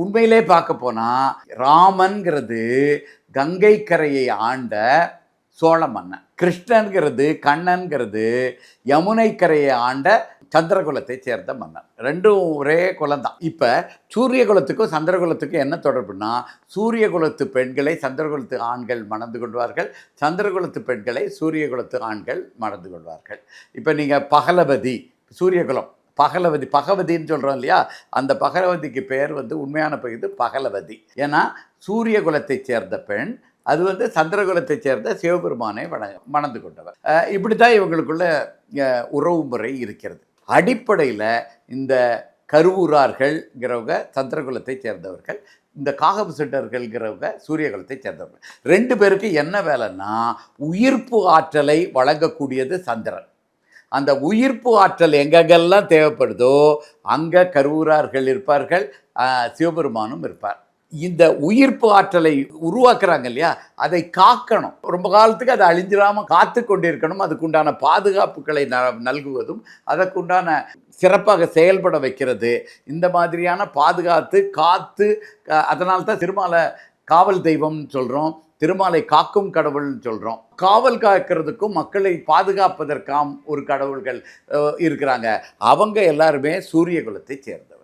உண்மையிலே பார்க்க போனால் ராமன்கிறது கங்கை கரையை ஆண்ட சோழ மன்னன். கிருஷ்ணன்கிறது கண்ணன்கிறது யமுனை கரையை ஆண்ட சந்திரகுலத்தை சேர்ந்த மன்னன். ரெண்டும் ஒரே குலம் தான். இப்போ சூரிய குலத்துக்கும் சந்திரகுலத்துக்கும் என்ன தொடர்புனா, சூரிய குலத்து பெண்களை சந்திரகுலத்து ஆண்கள் மணந்து கொள்வார்கள், சந்திரகுலத்து பெண்களை சூரிய குலத்து ஆண்கள் மணந்து கொள்வார்கள். இப்போ நீங்கள் பகலவதி, சூரியகுலம் பகலவதி, பகவதின்னு சொல்கிறோம் இல்லையா, அந்த பகலவதிக்கு பெயர் உண்மையான பெயர் பகலவதி. ஏன்னா சூரிய குலத்தை சேர்ந்த பெண், அது சந்திரகுலத்தை சேர்ந்த சிவபெருமானை மணந்து கொண்டவர். இப்படி தான் இவங்களுக்குள்ள உறவு முறை இருக்கிறது. அடிப்படையில் இந்த கருவூரார்கள்ங்கிறவங்க சந்திரகுலத்தை சேர்ந்தவர்கள், இந்த காகபுசட்டர்கள்ங்கிறவங்க சூரியகுலத்தை சேர்ந்தவர்கள். ரெண்டு பேருக்கு என்ன வேலைன்னா, உயிர்ப்பு ஆற்றலை வழங்கக்கூடியது சந்திரன். அந்த உயிர்ப்பு ஆற்றல் எங்கெங்கெல்லாம் தேவைப்படுதோ அங்கே கருவூரார்கள் இருப்பார்கள், சிவபெருமானும் இருப்பார். இந்த உயிர்ப்பு ஆற்றலை உருவாக்குறாங்க இல்லையா, அதை காக்கணும். ரொம்ப காலத்துக்கு அதை அழிஞ்சிடாமல் காத்து கொண்டிருக்கணும். அதுக்குண்டான பாதுகாப்புகளை நல்குவதும் அதற்குண்டான சிறப்பாக செயல்பட வைக்கிறது. இந்த மாதிரியான பாதுகாத்து காத்து, அதனால்தான் திருமாலை காவல் தெய்வம்னு சொல்கிறோம், திருமாலை காக்கும் கடவுள்னு சொல்கிறோம். காவல் காக்கிறதுக்கும் மக்களை பாதுகாப்பதற்காம் ஒரு கடவுள்கள் இருக்கிறாங்க. அவங்க எல்லாருமே சூரிய குலத்தை சேர்ந்தவர்.